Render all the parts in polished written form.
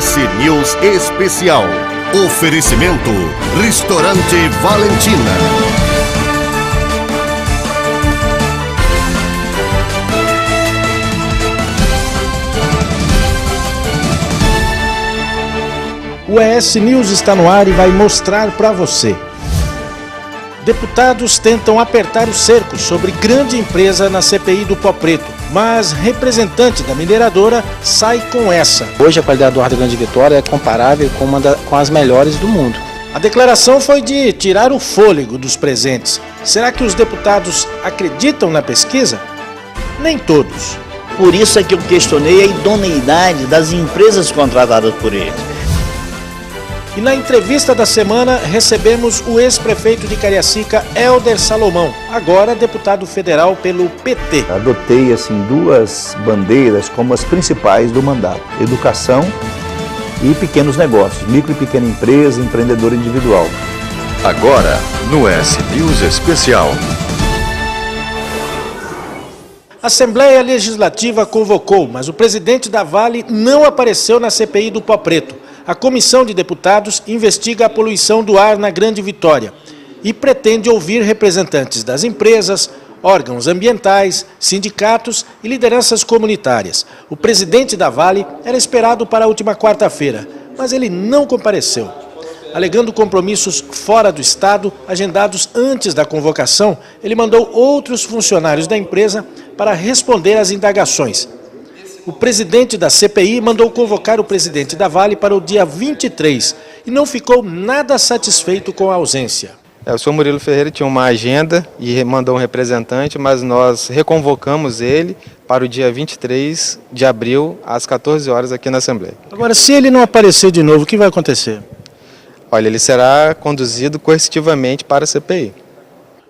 OS News Especial. Oferecimento Restaurante Valentina. O ES News está no ar e vai mostrar para você. Deputados tentam apertar o cerco sobre grande empresa na CPI do Pó Preto, mas representante da mineradora sai com essa. Hoje a qualidade do ar da Grande Vitória é comparável com as melhores do mundo. A declaração foi de tirar o fôlego dos presentes. Será que os deputados acreditam na pesquisa? Nem todos. Por isso é que eu questionei a idoneidade das empresas contratadas por eles. E na entrevista da semana recebemos o ex-prefeito de Cariacica, Hélder Salomão, agora deputado federal pelo PT. Adotei assim duas bandeiras como as principais do mandato: educação e pequenos negócios, micro e pequena empresa, empreendedor individual. Agora, no ES News Especial. A Assembleia Legislativa convocou, mas o presidente da Vale não apareceu na CPI do Pó Preto. A comissão de deputados investiga a poluição do ar na Grande Vitória e pretende ouvir representantes das empresas, órgãos ambientais, sindicatos e lideranças comunitárias. O presidente da Vale era esperado para a última quarta-feira, mas ele não compareceu. Alegando compromissos fora do estado, agendados antes da convocação, ele mandou outros funcionários da empresa para responder às indagações. O presidente da CPI mandou convocar o presidente da Vale para o dia 23 e não ficou nada satisfeito com a ausência. O senhor Murilo Ferreira tinha uma agenda e mandou um representante, mas nós reconvocamos ele para o dia 23 de abril, às 14 horas, aqui na Assembleia. Agora, se ele não aparecer de novo, o que vai acontecer? Olha, ele será conduzido coercitivamente para a CPI.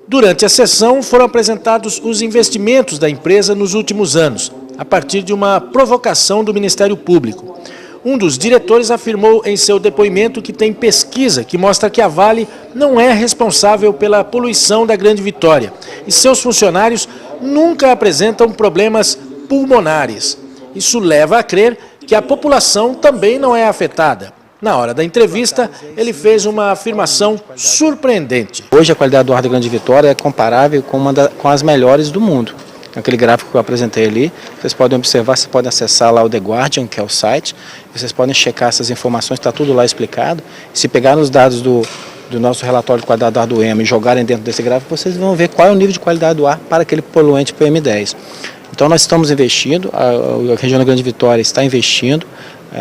Durante a sessão, foram apresentados os investimentos da empresa nos últimos anos, a partir de uma provocação do Ministério Público. Um dos diretores afirmou em seu depoimento que tem pesquisa que mostra que a Vale não é responsável pela poluição da Grande Vitória e seus funcionários nunca apresentam problemas pulmonares. Isso leva a crer que a população também não é afetada. Na hora da entrevista, ele fez uma afirmação surpreendente. Hoje a qualidade do ar da Grande Vitória é comparável com as melhores do mundo. Aquele gráfico que eu apresentei ali, vocês podem observar, vocês podem acessar lá o The Guardian, que é o site, vocês podem checar essas informações, está tudo lá explicado. Se pegarem os dados do nosso relatório de qualidade do ar do EMA e jogarem dentro desse gráfico, vocês vão ver qual é o nível de qualidade do ar para aquele poluente PM10. Então nós estamos investindo, a região da Grande Vitória está investindo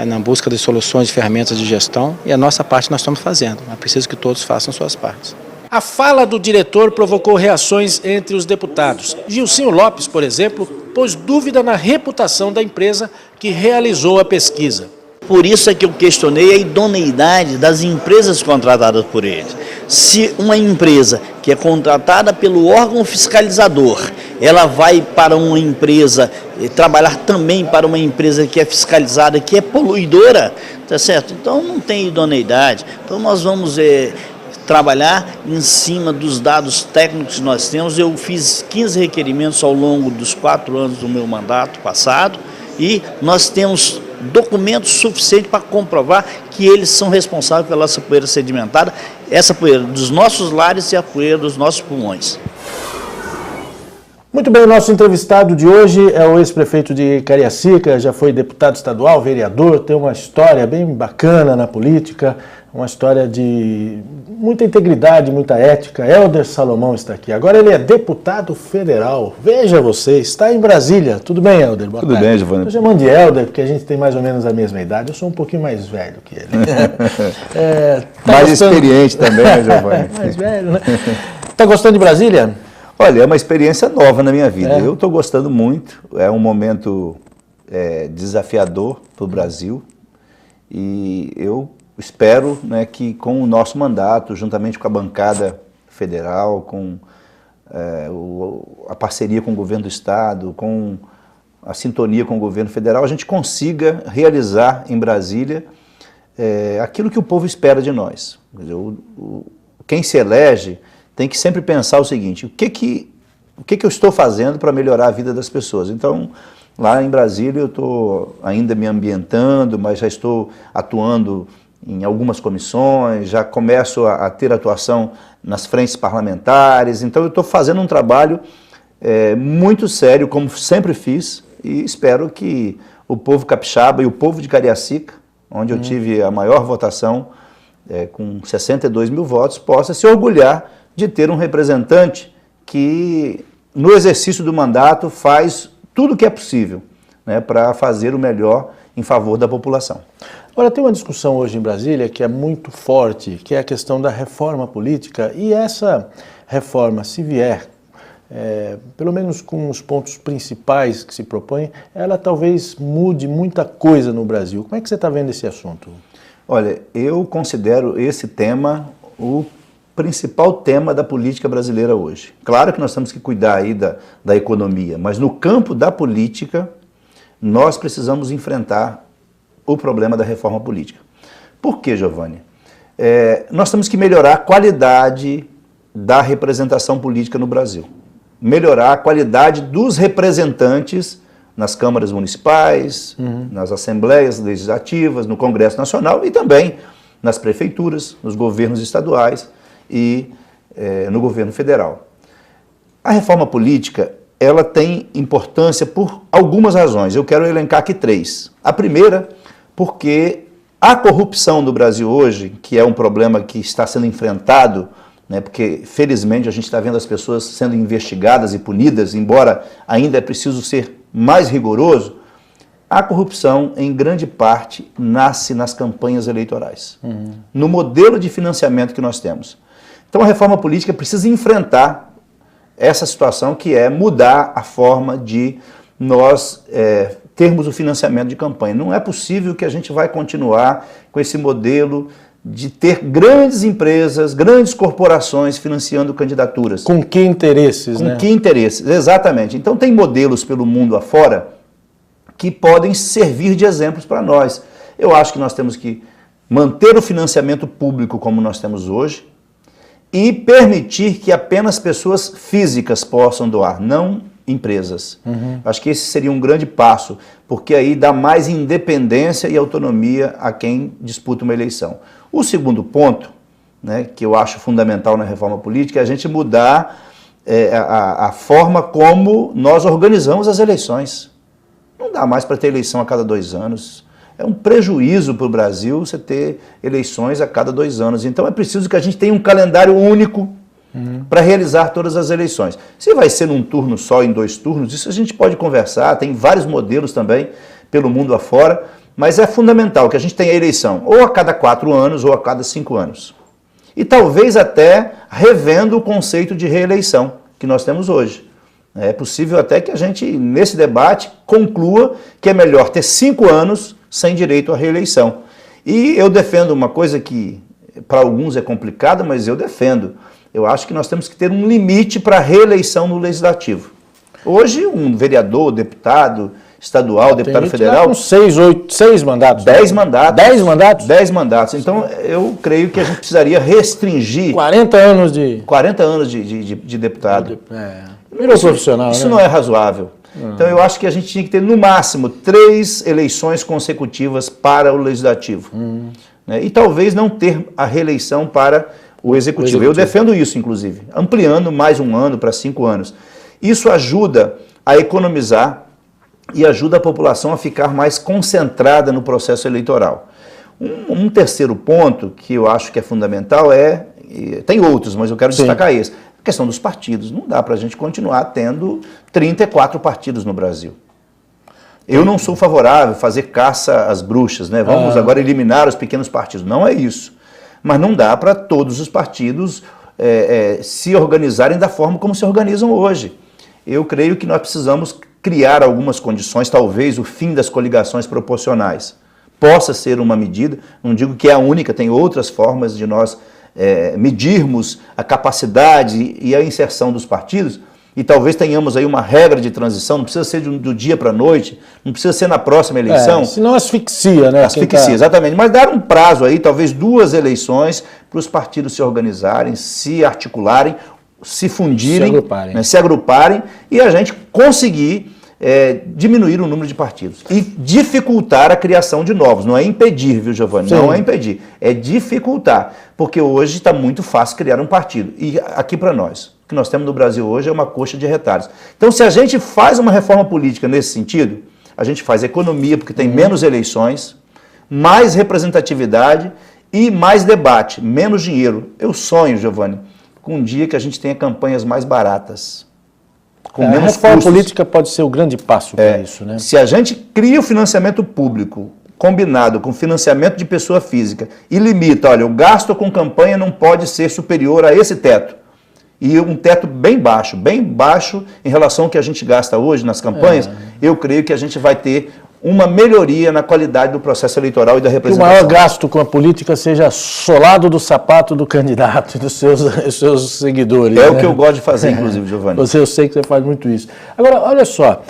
na busca de soluções e ferramentas de gestão, e a nossa parte nós estamos fazendo, é preciso que todos façam suas partes. A fala do diretor provocou reações entre os deputados. Gilcinho Lopes, por exemplo, pôs dúvida na reputação da empresa que realizou a pesquisa. Por isso é que eu questionei a idoneidade das empresas contratadas por eles. Se uma empresa que é contratada pelo órgão fiscalizador, ela vai para uma empresa, trabalhar também para uma empresa que é fiscalizada, que é poluidora, tá certo? Então não tem idoneidade. Então nós vamos trabalhar em cima dos dados técnicos que nós temos. Eu fiz 15 requerimentos ao longo dos 4 anos do meu mandato passado e nós temos documentos suficientes para comprovar que eles são responsáveis pela essa poeira sedimentada, essa poeira dos nossos lares e a poeira dos nossos pulmões. Muito bem, o nosso entrevistado de hoje é o ex-prefeito de Cariacica, já foi deputado estadual, vereador, tem uma história bem bacana na política, uma história de muita integridade, muita ética. Hélder Salomão está aqui. Agora ele é deputado federal. Veja você, está em Brasília. Tudo bem, Hélder? Tudo bem, Giovanni. Estou chamando de Hélder porque a gente tem mais ou menos a mesma idade. Eu sou um pouquinho mais velho que ele. Mais experiente também, né, Giovanni? Mais velho, né? Está gostando de Brasília? Olha, é uma experiência nova na minha vida. Eu estou gostando muito. É um momento desafiador para o Brasil. E eu espero, né, que com o nosso mandato, juntamente com a bancada federal, com a parceria com o governo do estado, com a sintonia com o governo federal, a gente consiga realizar em Brasília aquilo que o povo espera de nós. Quer dizer, quem se elege tem que sempre pensar o seguinte: o que eu estou fazendo para melhorar a vida das pessoas? Então, Lá em Brasília eu estou ainda me ambientando, mas já estou atuando em algumas comissões, já começo a ter atuação nas frentes parlamentares, então eu estou fazendo um trabalho muito sério, como sempre fiz, e espero que o povo capixaba e o povo de Cariacica, onde eu tive a maior votação, com 62 mil votos, possa se orgulhar de ter um representante que, no exercício do mandato, faz tudo o que é possível, né, para fazer o melhor em favor da população. Agora, tem uma discussão hoje em Brasília que é muito forte, que é a questão da reforma política, e essa reforma, se vier, pelo menos com os pontos principais que se propõem, ela talvez mude muita coisa no Brasil. Como é que você está vendo esse assunto? Olha, eu considero esse tema o principal tema da política brasileira hoje. Claro que nós temos que cuidar aí da economia, mas no campo da política, nós precisamos enfrentar o problema da reforma política. Por quê, Giovanni? Nós temos que melhorar a qualidade da representação política no Brasil. Melhorar a qualidade dos representantes nas câmaras municipais, nas assembleias legislativas, no Congresso Nacional e também nas prefeituras, nos governos estaduais e no governo federal. A reforma política, ela tem importância por algumas razões. Eu quero elencar aqui 3. A primeira, porque a corrupção no Brasil hoje, que é um problema que está sendo enfrentado, né, porque felizmente a gente está vendo as pessoas sendo investigadas e punidas, embora ainda é preciso ser mais rigoroso, a corrupção, em grande parte, nasce nas campanhas eleitorais, no modelo de financiamento que nós temos. Então a reforma política precisa enfrentar essa situação, que é mudar a forma de nós termos o financiamento de campanha. Não é possível que a gente vai continuar com esse modelo de ter grandes empresas, grandes corporações financiando candidaturas. Com que interesses, né? Com que interesses, exatamente. Então tem modelos pelo mundo afora que podem servir de exemplos para nós. Eu acho que nós temos que manter o financiamento público como nós temos hoje e permitir que apenas pessoas físicas possam doar, não empresas. Acho que esse seria um grande passo, porque aí dá mais independência e autonomia a quem disputa uma eleição. O segundo ponto, né, que eu acho fundamental na reforma política, é a gente mudar a forma como nós organizamos as eleições. Não dá mais para ter eleição a cada 2 anos. É um prejuízo para o Brasil você ter eleições a cada 2 anos. Então é preciso que a gente tenha um calendário único para realizar todas as eleições. Se vai ser num turno só, em 2 turnos, isso a gente pode conversar, tem vários modelos também pelo mundo afora, mas é fundamental que a gente tenha eleição ou a cada 4 anos ou a cada 5 anos. E talvez até revendo o conceito de reeleição que nós temos hoje. É possível até que a gente, nesse debate, conclua que é melhor ter 5 anos sem direito à reeleição. E eu defendo uma coisa que para alguns é complicada, mas eu defendo. Eu acho que nós temos que ter um limite para a reeleição no Legislativo. Hoje, um vereador, deputado estadual, deputado federal... Com 6 mandatos. 10 mandatos. 10 mandatos? 10 mandatos. Então, eu creio que a gente precisaria restringir... 40 anos de... 40 anos de deputado. Virou profissional, isso né? não é razoável. Então, eu acho que a gente tinha que ter, no máximo, 3 eleições consecutivas para o Legislativo. Né? E talvez não ter a reeleição para o Executivo. Eu defendo isso, inclusive, ampliando mais 1 ano para 5 anos. Isso ajuda a economizar e ajuda a população a ficar mais concentrada no processo eleitoral. Um terceiro ponto que eu acho que é fundamental tem outros, mas eu quero destacar esse, a questão dos partidos. Não dá para a gente continuar tendo 34 partidos no Brasil. Eu não sou favorável a fazer caça às bruxas, né? Vamos agora eliminar os pequenos partidos. Não é isso. Mas não dá para todos os partidos se organizarem da forma como se organizam hoje. Eu creio que nós precisamos criar algumas condições, talvez o fim das coligações proporcionais possa ser uma medida, não digo que é a única, tem outras formas de nós medirmos a capacidade e a inserção dos partidos, e talvez tenhamos aí uma regra de transição, não precisa ser do dia para a noite, não precisa ser na próxima eleição. Senão asfixia, né? Asfixia, exatamente. Mas dar um prazo aí, talvez 2 eleições, para os partidos se organizarem, se articularem, se fundirem, se agruparem e a gente conseguir diminuir o número de partidos e dificultar a criação de novos. Não é impedir, viu, Giovanni? Sim. Não é impedir, é dificultar, porque hoje está muito fácil criar um partido. E aqui para nós, o que nós temos no Brasil hoje é uma coxa de retalhos. Então, se a gente faz uma reforma política nesse sentido, a gente faz economia, porque tem menos eleições, mais representatividade e mais debate, menos dinheiro. Eu sonho, Giovanni, com um dia que a gente tenha campanhas mais baratas, com menos custos. A reforma política pode ser o grande passo para isso, né? Se a gente cria o financiamento público combinado com financiamento de pessoa física e limita, olha, o gasto com campanha não pode ser superior a esse teto. E um teto bem baixo em relação ao que a gente gasta hoje nas campanhas, eu creio que a gente vai ter uma melhoria na qualidade do processo eleitoral e da representação. Que o maior gasto com a política seja solado do sapato do candidato e dos seus seguidores. É, né? O que eu gosto de fazer, inclusive, Giovanni. Eu sei que você faz muito isso. Agora, olha só,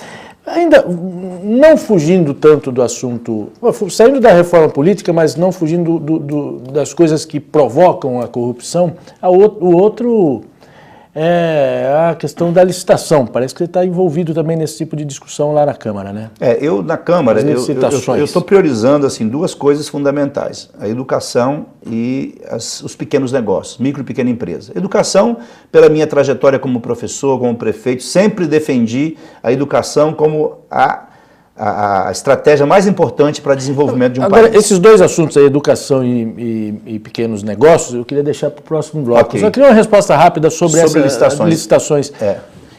ainda não fugindo tanto do assunto, saindo da reforma política, mas não fugindo das coisas que provocam a corrupção, o outro é a questão da licitação. Parece que você está envolvido também nesse tipo de discussão lá na Câmara, né? Eu na Câmara, eu estou priorizando assim, duas coisas fundamentais, a educação e os pequenos negócios, micro e pequena empresa. Educação, pela minha trajetória como professor, como prefeito, sempre defendi a educação como a estratégia mais importante para o desenvolvimento de um país. Esses dois assuntos aí, educação e pequenos negócios, eu queria deixar para o próximo bloco. Okay. Eu só queria uma resposta rápida sobre essas licitações.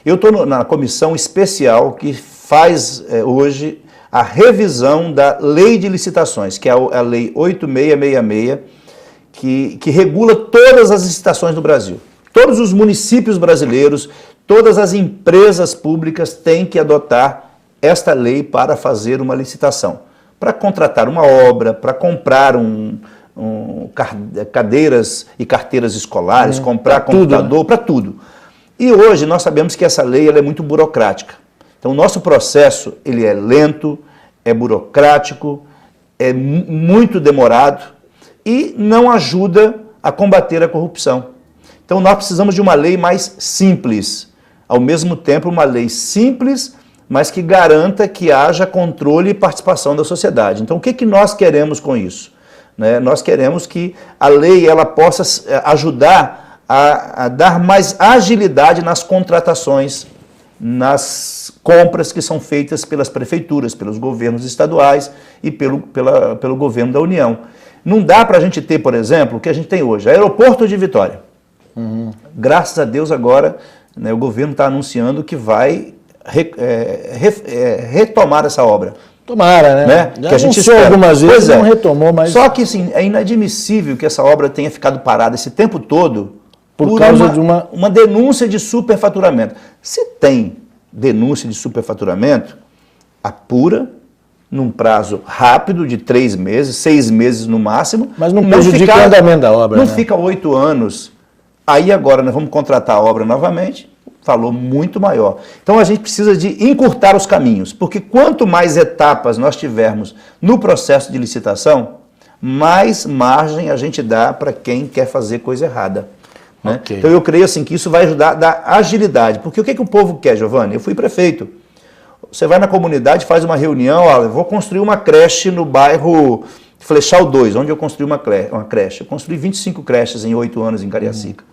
Eu estou na comissão especial que faz hoje a revisão da lei de licitações, que é a lei 8666, que regula todas as licitações do Brasil. Todos os municípios brasileiros, todas as empresas públicas têm que adotar esta lei para fazer uma licitação, para contratar uma obra, para comprar cadeiras e carteiras escolares, comprar computador, para tudo. E hoje nós sabemos que essa lei ela é muito burocrática. Então o nosso processo ele é lento, é burocrático, é muito demorado e não ajuda a combater a corrupção. Então nós precisamos de uma lei mais simples, ao mesmo tempo uma lei simples, mas que garanta que haja controle e participação da sociedade. Então, o que nós queremos com isso? Nós queremos que a lei ela possa ajudar a dar mais agilidade nas contratações, nas compras que são feitas pelas prefeituras, pelos governos estaduais e pelo governo da União. Não dá para a gente ter, por exemplo, o que a gente tem hoje, aeroporto de Vitória. Graças a Deus agora, o governo está anunciando que vai retomar essa obra. Tomara, né? Que a gente espera. Algumas vezes não retomou, mas... Só que assim, é inadmissível que essa obra tenha ficado parada esse tempo todo por causa de uma denúncia de superfaturamento. Se tem denúncia de superfaturamento, apura num prazo rápido de 3 meses, 6 meses no máximo. Mas não prejudica o andamento da obra. Não fica 8 anos. Aí agora nós vamos contratar a obra novamente, valor muito maior. Então a gente precisa de encurtar os caminhos, porque quanto mais etapas nós tivermos no processo de licitação, mais margem a gente dá para quem quer fazer coisa errada. Okay. Então eu creio assim, que isso vai ajudar a dar agilidade, porque o que o povo quer, Giovanni? Eu fui prefeito. Você vai na comunidade, faz uma reunião, eu vou construir uma creche no bairro Flechal 2, onde eu construí uma creche. Eu construí 25 creches em 8 anos em Cariacica.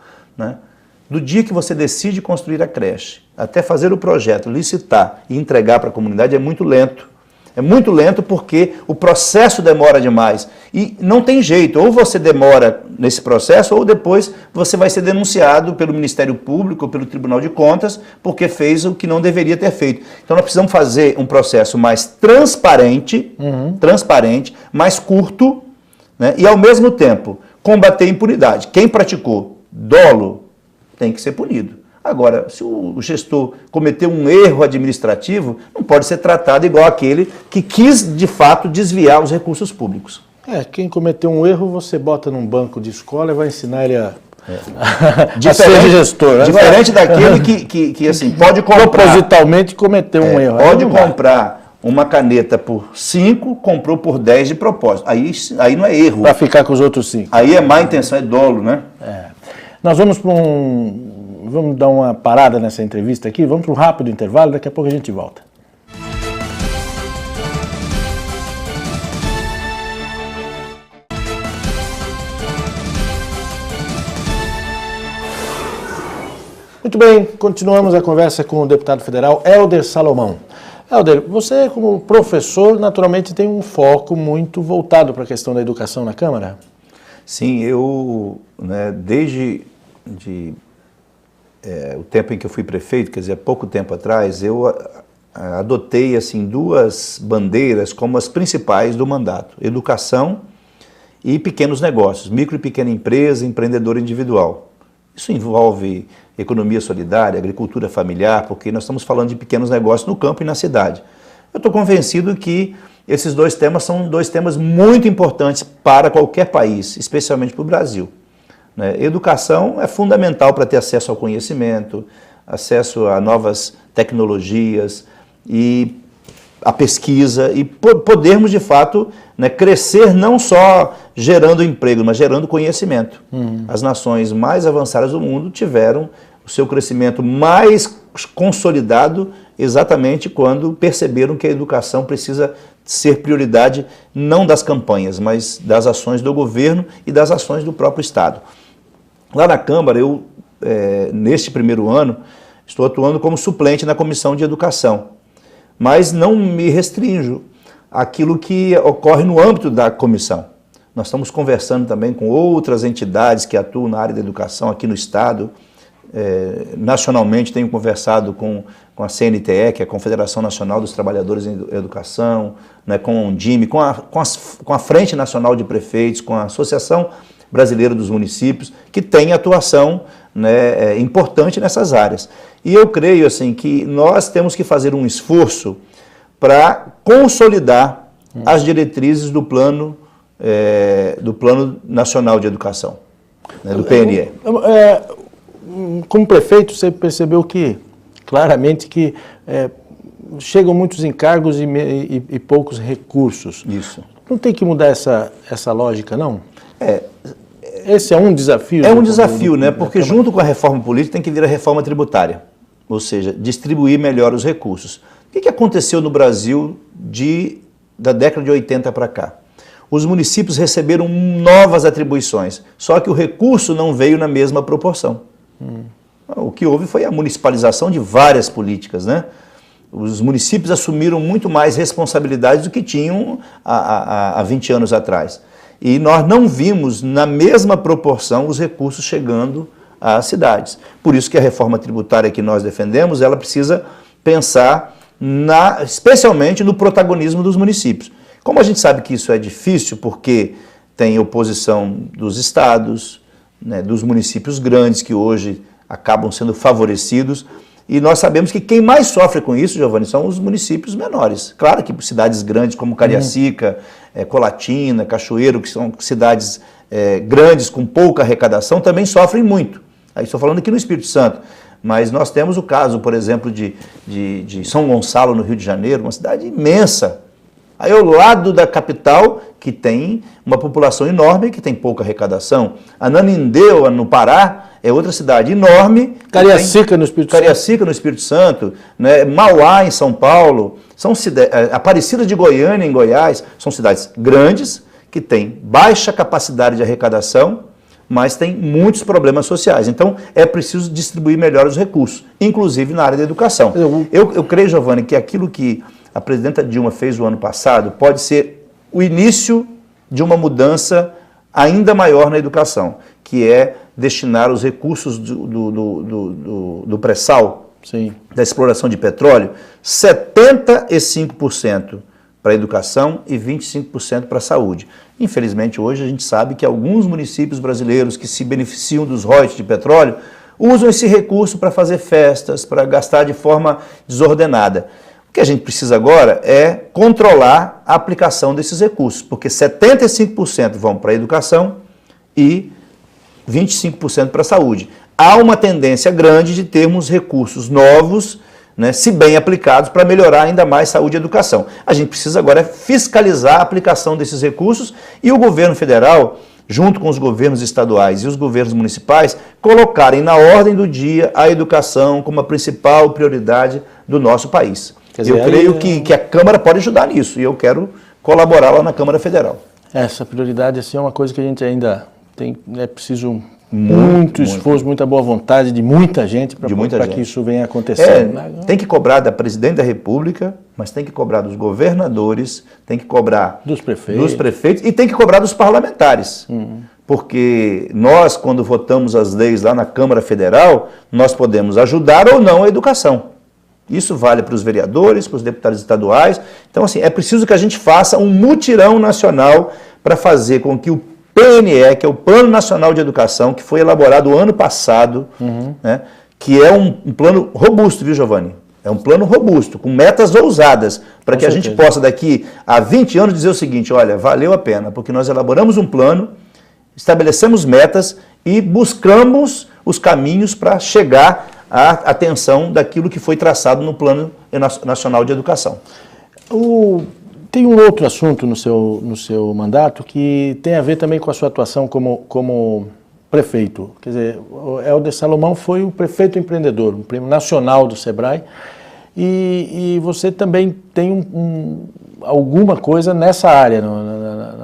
Do dia que você decide construir a creche, até fazer o projeto, licitar e entregar para a comunidade é muito lento. É muito lento porque o processo demora demais. E não tem jeito, ou você demora nesse processo, ou depois você vai ser denunciado pelo Ministério Público ou pelo Tribunal de Contas, porque fez o que não deveria ter feito. Então nós precisamos fazer um processo mais transparente, mais curto, e ao mesmo tempo combater a impunidade. Quem praticou dolo tem que ser punido. Agora, se o gestor cometeu um erro administrativo, não pode ser tratado igual aquele que quis, de fato, desviar os recursos públicos. Quem cometeu um erro, você bota num banco de escola e vai ensinar ele a ser gestor. Diferente daquele que assim, pode comprar... Propositalmente cometeu um erro. Pode comprar uma caneta por 5, comprou por 10 de propósito. Aí não é erro. Para ficar com os outros 5. Aí é má intenção, é dolo, né? Nós vamos para Vamos dar uma parada nessa entrevista aqui, vamos para um rápido intervalo, daqui a pouco a gente volta. Muito bem, continuamos a conversa com o deputado federal Helder Salomão. Helder, você como professor naturalmente tem um foco muito voltado para a questão da educação na Câmara? Sim, eu, desde o tempo em que eu fui prefeito, quer dizer, há pouco tempo atrás, eu adotei assim, duas bandeiras como as principais do mandato: educação e pequenos negócios, micro e pequena empresa, empreendedor individual. Isso envolve economia solidária, agricultura familiar, porque nós estamos falando de pequenos negócios no campo e na cidade. Eu estou convencido que esses dois temas são dois temas muito importantes para qualquer país, especialmente para o Brasil. Educação é fundamental para ter acesso ao conhecimento, acesso a novas tecnologias e a pesquisa e podermos, de fato, crescer não só gerando emprego, mas gerando conhecimento. As nações mais avançadas do mundo tiveram o seu crescimento mais consolidado exatamente quando perceberam que a educação precisa ser prioridade não das campanhas, mas das ações do governo e das ações do próprio Estado. Lá na Câmara, eu, neste primeiro ano, estou atuando como suplente na Comissão de Educação, mas não me restrinjo àquilo que ocorre no âmbito da comissão. Nós estamos conversando também com outras entidades que atuam na área da educação aqui no Estado. Nacionalmente tenho conversado com a CNTE, que é a Confederação Nacional dos Trabalhadores em Educação, com a Undime, com a Frente Nacional de Prefeitos, com a Associação Brasileira dos Municípios, que tem atuação importante nessas áreas. E eu creio assim, que nós temos que fazer um esforço para consolidar as diretrizes do Plano Nacional de Educação, do PNE. Como prefeito, você percebeu claramente que chegam muitos encargos e poucos recursos. Isso. Não tem que mudar essa lógica, não? Esse é um desafio? É um desafio, porque junto com a reforma política tem que vir a reforma tributária, ou seja, distribuir melhor os recursos. O que aconteceu no Brasil da década de 80 para cá? Os municípios receberam novas atribuições, só que o recurso não veio na mesma proporção. O que houve foi a municipalização de várias políticas, Os municípios assumiram muito mais responsabilidades do que tinham há 20 anos atrás. E nós não vimos na mesma proporção os recursos chegando às cidades. Por isso que a reforma tributária que nós defendemos, ela precisa pensar especialmente no protagonismo dos municípios. Como a gente sabe que isso é difícil, porque tem oposição dos estados, dos municípios grandes, que hoje acabam sendo favorecidos, e nós sabemos que quem mais sofre com isso, Giovanni, são os municípios menores. Claro que cidades grandes como Cariacica, Colatina, Cachoeiro, que são cidades grandes com pouca arrecadação, também sofrem muito. Aí estou falando aqui no Espírito Santo, mas nós temos o caso, por exemplo, de São Gonçalo, no Rio de Janeiro, uma cidade imensa. Aí ao lado da capital, que tem uma população enorme, que tem pouca arrecadação. Ananindeua, no Pará, é outra cidade enorme. Cariacica, no Espírito Santo. Cariacica, no Espírito Santo. Mauá, em São Paulo. Aparecida de Goiânia, em Goiás. São cidades grandes, que têm baixa capacidade de arrecadação, mas têm muitos problemas sociais. Então, é preciso distribuir melhor os recursos, inclusive na área da educação. Eu creio, Giovanni, que aquilo que a presidenta Dilma fez o ano passado pode ser o início de uma mudança ainda maior na educação, que é destinar os recursos do pré-sal, da exploração de petróleo, 75% para a educação e 25% para a saúde. Infelizmente, hoje a gente sabe que alguns municípios brasileiros que se beneficiam dos royalties de petróleo usam esse recurso para fazer festas, para gastar de forma desordenada. O que a gente precisa agora é controlar a aplicação desses recursos, porque 75% vão para a educação e 25% para a saúde. Há uma tendência grande de termos recursos novos, se bem aplicados, para melhorar ainda mais saúde e educação. A gente precisa agora fiscalizar a aplicação desses recursos e o governo federal, junto com os governos estaduais e os governos municipais, colocarem na ordem do dia a educação como a principal prioridade do nosso país. Eu creio que a Câmara pode ajudar nisso e eu quero colaborar lá na Câmara Federal. Essa prioridade assim, é uma coisa que a gente ainda é preciso muito esforço, muita boa vontade de muita gente para que isso venha acontecendo. Tem que cobrar da Presidente da República, mas tem que cobrar dos governadores, tem que cobrar dos prefeitos e tem que cobrar dos parlamentares. Porque nós, quando votamos as leis lá na Câmara Federal, nós podemos ajudar ou não a educação. Isso vale para os vereadores, para os deputados estaduais. Então, assim, é preciso que a gente faça um mutirão nacional para fazer com que o PNE, que é o Plano Nacional de Educação, que foi elaborado ano passado, né, que é um plano robusto, viu, Giovanni? É um plano robusto, com metas ousadas, para que a gente possa, daqui a 20 anos, dizer o seguinte: olha, valeu a pena, porque nós elaboramos um plano, estabelecemos metas e buscamos os caminhos para chegar à atenção daquilo que foi traçado no Plano Nacional de Educação. Tem um outro assunto no seu mandato que tem a ver também com a sua atuação como prefeito. Quer dizer, o Helder Salomão foi o prefeito empreendedor, um prêmio nacional do Sebrae, e você também tem alguma coisa nessa área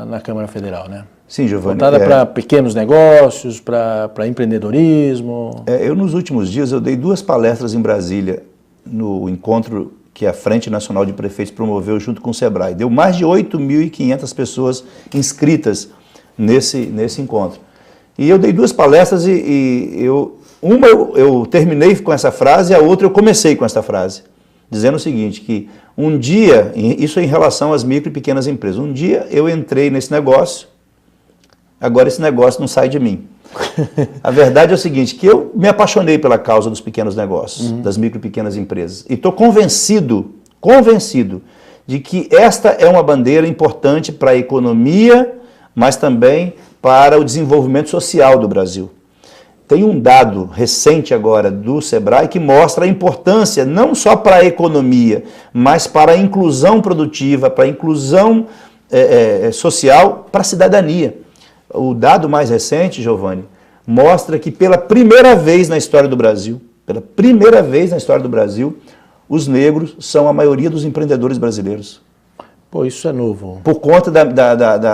na Câmara Federal, né? Sim, Giovanni. Voltada para pequenos negócios, para empreendedorismo. Eu, nos últimos dias, eu dei 2 palestras em Brasília, no encontro que a Frente Nacional de Prefeitos promoveu junto com o Sebrae. Deu mais de 8.500 pessoas inscritas nesse encontro. E eu dei 2 palestras uma eu terminei com essa frase, a outra eu comecei com essa frase, dizendo o seguinte, que um dia, isso é em relação às micro e pequenas empresas, um dia eu entrei nesse negócio, agora esse negócio não sai de mim. A verdade é o seguinte, que eu me apaixonei pela causa dos pequenos negócios, das micro e pequenas empresas, e estou convencido de que esta é uma bandeira importante para a economia, mas também para o desenvolvimento social do Brasil. Tem um dado recente agora do Sebrae que mostra a importância não só para a economia, mas para a inclusão produtiva, para a inclusão social, para a cidadania. O dado mais recente, Giovanni, mostra que pela primeira vez na história do Brasil, os negros são a maioria dos empreendedores brasileiros. Pô, isso é novo. Por conta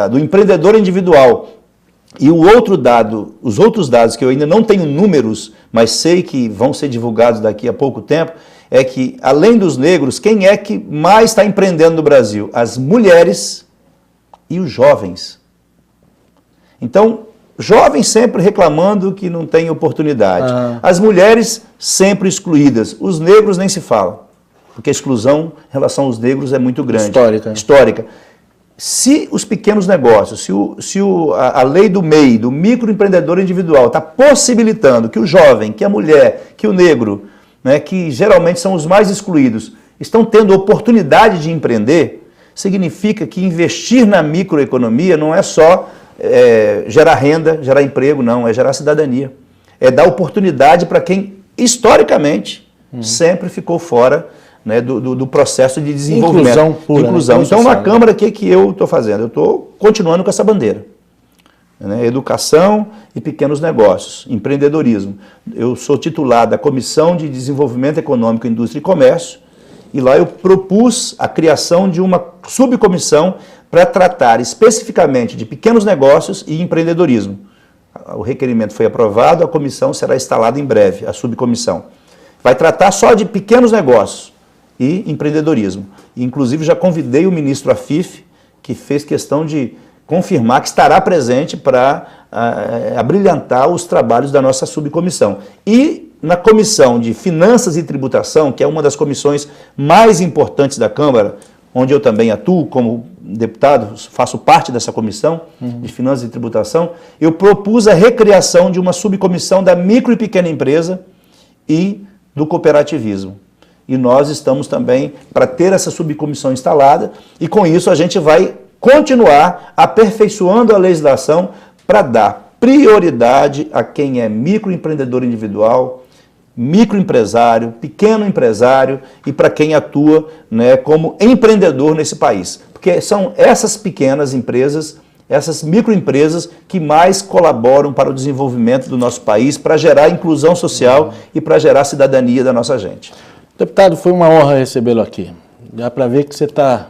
do empreendedor individual. E os outros dados que eu ainda não tenho números, mas sei que vão ser divulgados daqui a pouco tempo, é que, além dos negros, quem é que mais está empreendendo no Brasil? As mulheres e os jovens. Então, jovens sempre reclamando que não tem oportunidade. As mulheres sempre excluídas. Os negros nem se fala, porque a exclusão em relação aos negros é muito grande. Histórica. Se os pequenos negócios, a lei do MEI, do microempreendedor individual, está possibilitando que o jovem, que a mulher, que o negro, né, que geralmente são os mais excluídos, estão tendo oportunidade de empreender, significa que investir na microeconomia não é só gerar renda, gerar emprego, não, é gerar cidadania. É dar oportunidade para quem, historicamente, sempre ficou fora, né, do processo de desenvolvimento. Inclusão pura. Inclusão. Então, na Câmara, o que eu estou fazendo? Eu estou continuando com essa bandeira. Né, educação e pequenos negócios, empreendedorismo. Eu sou titular da Comissão de Desenvolvimento Econômico, Indústria e Comércio, e lá eu propus a criação de uma subcomissão para tratar especificamente de pequenos negócios e empreendedorismo. O requerimento foi aprovado, a comissão será instalada em breve, a subcomissão. Vai tratar só de pequenos negócios e empreendedorismo. Inclusive já convidei o ministro Afif, que fez questão de confirmar que estará presente para abrilhantar os trabalhos da nossa subcomissão. E na Comissão de Finanças e Tributação, que é uma das comissões mais importantes da Câmara, onde eu também atuo como deputado, faço parte dessa comissão de Finanças e Tributação, eu propus a recriação de uma subcomissão da micro e pequena empresa e do cooperativismo. E nós estamos também para ter essa subcomissão instalada e com isso a gente vai continuar aperfeiçoando a legislação para dar prioridade a quem é microempreendedor individual, microempresário, pequeno empresário e para quem atua, né, como empreendedor nesse país. Porque são essas pequenas empresas, essas microempresas que mais colaboram para o desenvolvimento do nosso país, para gerar inclusão social e para gerar cidadania da nossa gente. Deputado, foi uma honra recebê-lo aqui. Dá para ver que você está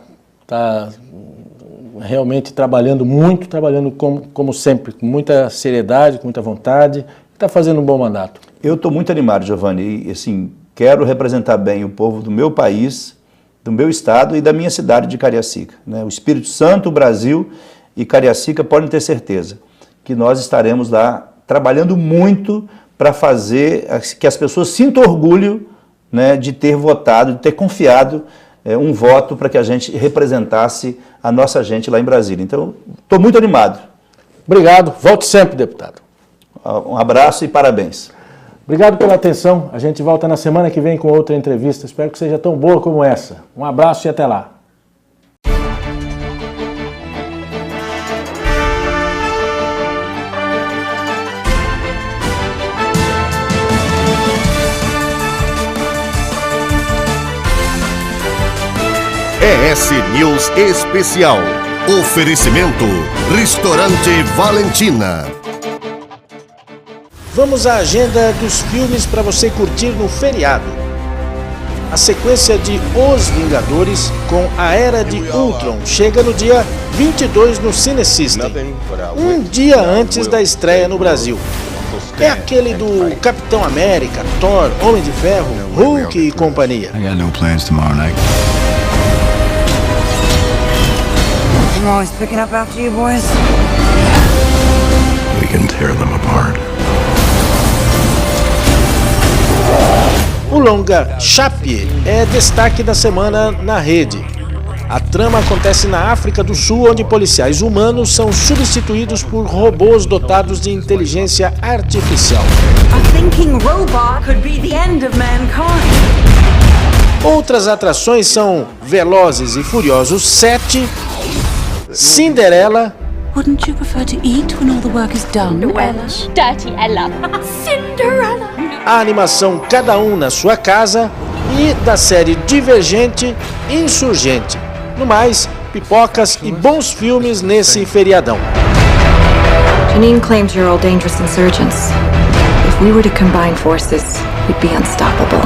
realmente trabalhando muito, trabalhando como sempre, com muita seriedade, com muita vontade, está fazendo um bom mandato. Eu estou muito animado, Giovanni, e assim, quero representar bem o povo do meu país, do meu estado e da minha cidade de Cariacica, né? O Espírito Santo, o Brasil e Cariacica podem ter certeza que nós estaremos lá trabalhando muito para fazer que as pessoas sintam orgulho, né, de ter votado, de ter confiado um voto para que a gente representasse a nossa gente lá em Brasília. Então, estou muito animado. Obrigado, volte sempre, deputado. Um abraço e parabéns. Obrigado pela atenção, a gente volta na semana que vem com outra entrevista, espero que seja tão boa como essa. Um abraço e até lá. ES News Especial. Oferecimento Restaurante Valentina. Vamos à agenda dos filmes para você curtir no feriado. A sequência de Os Vingadores com a Era de Ultron chega no dia 22 no Cine System, um dia antes da estreia no Brasil. É aquele do Capitão América, Thor, Homem de Ferro, Hulk e companhia. I got no plans tomorrow night. I'm always picking up after you boys. We can tear them apart. O longa Chappie é destaque da semana na rede. A trama acontece na África do Sul, onde policiais humanos são substituídos por robôs dotados de inteligência artificial. A thinking robot could be the end of mankind. Outras atrações são Velozes e Furiosos 7, Cinderela. Wouldn't you prefer to eat when all the work is done, Ella? Dirty Ella. Cinderella. A animação Cada Um na Sua Casa e da série Divergente, Insurgente. No mais, pipocas e bons filmes nesse feriadão. Janine claims you're all dangerous insurgents. If we were to combine forces, we'd be unstoppable.